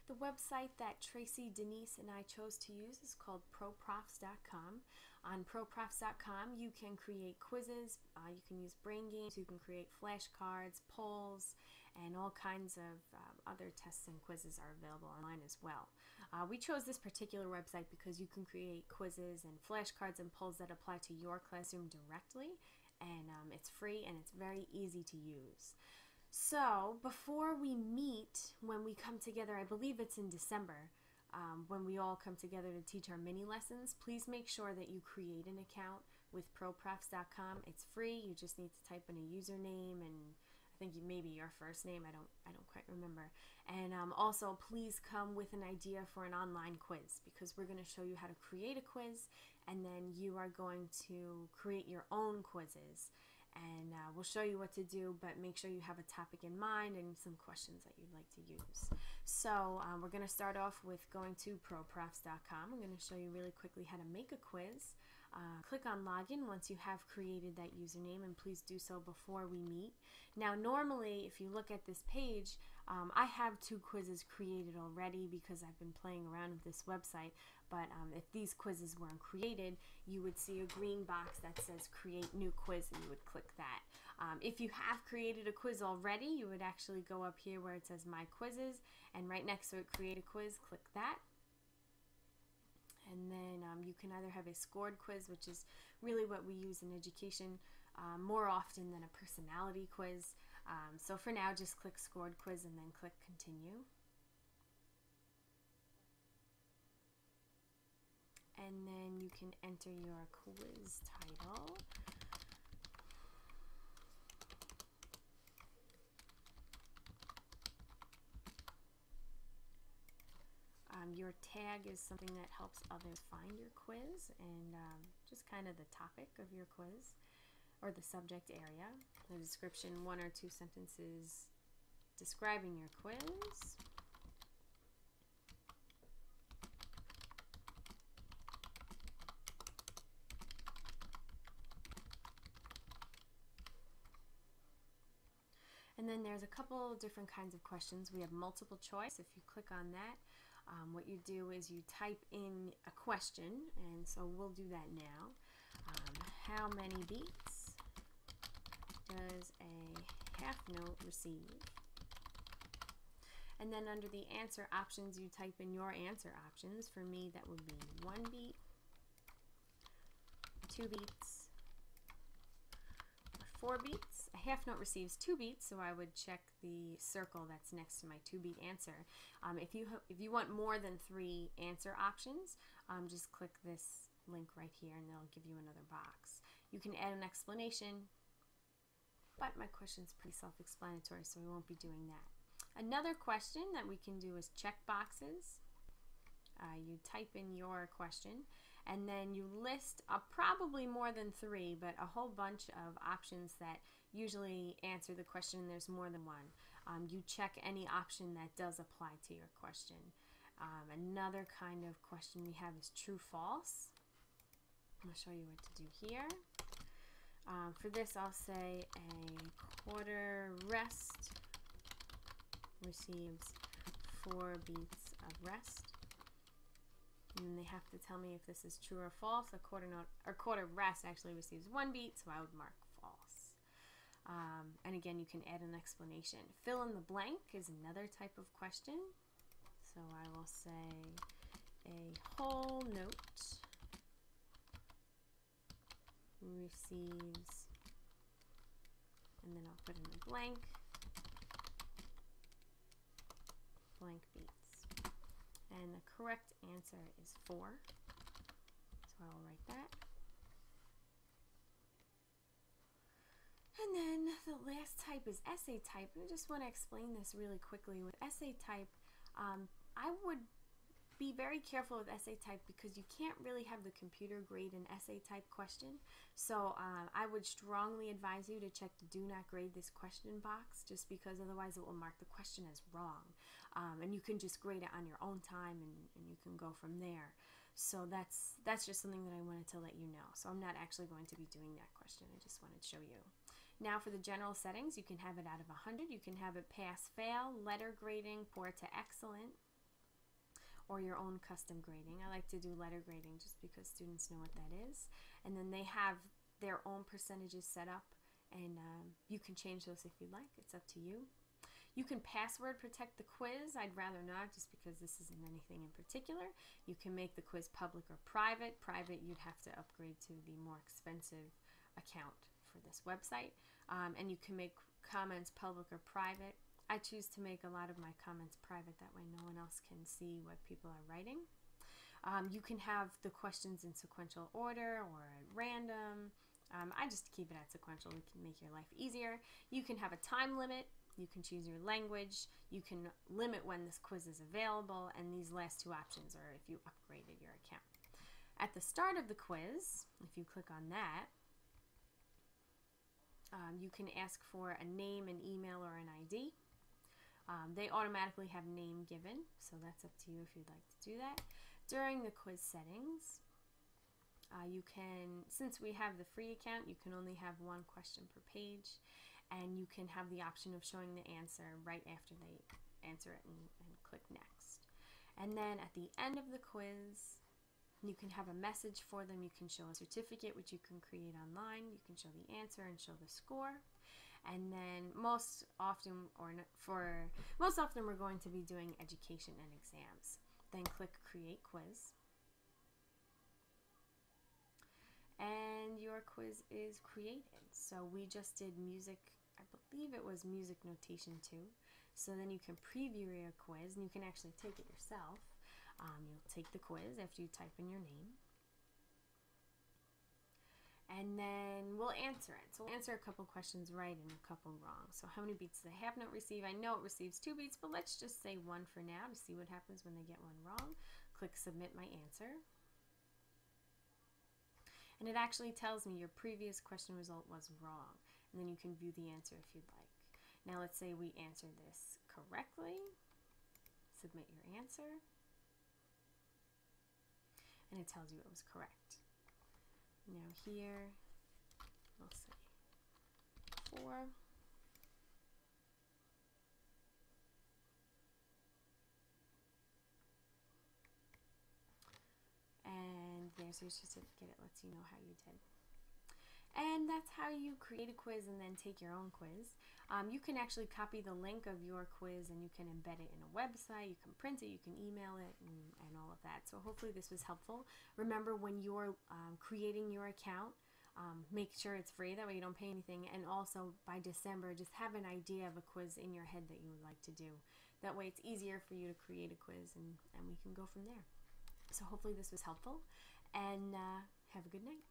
The website that Tracy, Denise, and I chose to use is called ProProfs.com. On ProProfs.com, you can create quizzes, you can use brain games, you can create flashcards, polls, and all kinds of other tests and quizzes are available online as well. We chose this particular website because you can create quizzes and flashcards and polls that apply to your classroom directly, and it's free and it's very easy to use. So before we meet, when we come together, I believe it's in December, when we all come together to teach our mini lessons, please make sure that you create an account with ProProfs.com. It's free. You just need to type in a username and I think maybe your first name. I don't quite remember. And also, please come with an idea for an online quiz, because we're going to show you how to create a quiz, and then you are going to create your own quizzes. And we'll show you what to do, but make sure you have a topic in mind and some questions that you'd like to use. So we're going to start off with going to ProProfs.com. I'm going to show you really quickly how to make a quiz. Click on login once you have created that username, and please do so before we meet. Now normally, if you look at this page, I have 2 quizzes created already because I've been playing around with this website, but if these quizzes weren't created, you would see a green box that says create new quiz, and you would click that. If you have created a quiz already, you would actually go up here where it says my quizzes, and right next to it, create a quiz, click that. And then you can either have a scored quiz, which is really what we use in education more often than a personality quiz. So for now, just click scored quiz and then click continue. And then you can enter your quiz title. Your tag is something that helps others find your quiz, and just kind of the topic of your quiz or the subject area. The description, 1 or 2 sentences describing your quiz. And then there's a couple different kinds of questions. We have multiple choice. If you click on that, what you do is you type in a question, and so we'll do that now. How many beats does a half note receive? And then under the answer options, you type in your answer options. For me, that would be 1 beat, 2 beats, 4 beats. A half note receives 2 beats, so I would check the circle that's next to my 2-beat answer. If you want more than 3 answer options, just click this link right here and they'll give you another box. You can add an explanation, but my question's pretty self-explanatory, so we won't be doing that. Another question that we can do is check boxes. You type in your question, and then you list probably more than 3, but a whole bunch of options that usually answer the question. There's more than one. You check any option that does apply to your question. Another kind of question we have is true false. I'm going to show you what to do here. For this, I'll say a quarter rest receives 4 beats of rest. And they have to tell me if this is true or false. A quarter note or quarter rest actually receives 1 beat, so I would mark false. And again, you can add an explanation. Fill in the blank is another type of question. So I will say a whole note receives, and then I'll put in a blank beats. And the correct answer is 4. So I will write that. And then the last type is essay type. And I just want to explain this really quickly. With essay type, I would be very careful with essay type because you can't really have the computer grade an essay type question. So I would strongly advise you to check the do not grade this question box, just because otherwise it will mark the question as wrong. And you can just grade it on your own time, and you can go from there. So that's just something that I wanted to let you know. So I'm not actually going to be doing that question. I just wanted to show you. Now for the general settings, you can have it out of 100. You can have it pass, fail, letter grading, poor to excellent. or your own custom grading. I like to do letter grading just because students know what that is. And then they have their own percentages set up, and you can change those if you'd like. It's up to you. You can password protect the quiz. I'd rather not, just because this isn't anything in particular. You can make the quiz public or private. Private, you'd have to upgrade to the more expensive account for this website. And you can make comments public or private. I choose to make a lot of my comments private. That way no one else can see what people are writing. You can have the questions in sequential order or at random. I just keep it at sequential. It can make your life easier. You can have a time limit. You can choose your language. You can limit when this quiz is available. And these last two options are if you upgraded your account. At the start of the quiz, if you click on that, you can ask for a name, an email, or an ID. They automatically have name given, so that's up to you if you'd like to do that. During the quiz settings, you can, since we have the free account, you can only have one question per page, and you can have the option of showing the answer right after they answer it and click next. And then at the end of the quiz, you can have a message for them. You can show a certificate, which you can create online. You can show the answer and show the score. And then most often we're going to be doing education and exams. Then click Create Quiz. And your quiz is created. So we just did music, I believe it was music notation 2. So then you can preview your quiz, and you can actually take it yourself. You'll take the quiz after you type in your name. And then we'll answer it. So we'll answer a couple questions right and a couple wrong. So how many beats does the half note receive? I know it receives 2 beats, but let's just say 1 for now to see what happens when they get one wrong. Click Submit My Answer. And it actually tells me your previous question result was wrong. And then you can view the answer if you'd like. Now let's say we answer this correctly. Submit your answer. And it tells you it was correct. Now here, we'll say 4. And there's your certificate. It lets you know how you did. And that's how you create a quiz and then take your own quiz. You can actually copy the link of your quiz and you can embed it in a website. You can print it, you can email it, and all of that. So hopefully this was helpful. Remember, when you're creating your account, make sure it's free. That way you don't pay anything. And also by December, just have an idea of a quiz in your head that you would like to do. That way it's easier for you to create a quiz, and we can go from there. So hopefully this was helpful, and have a good night.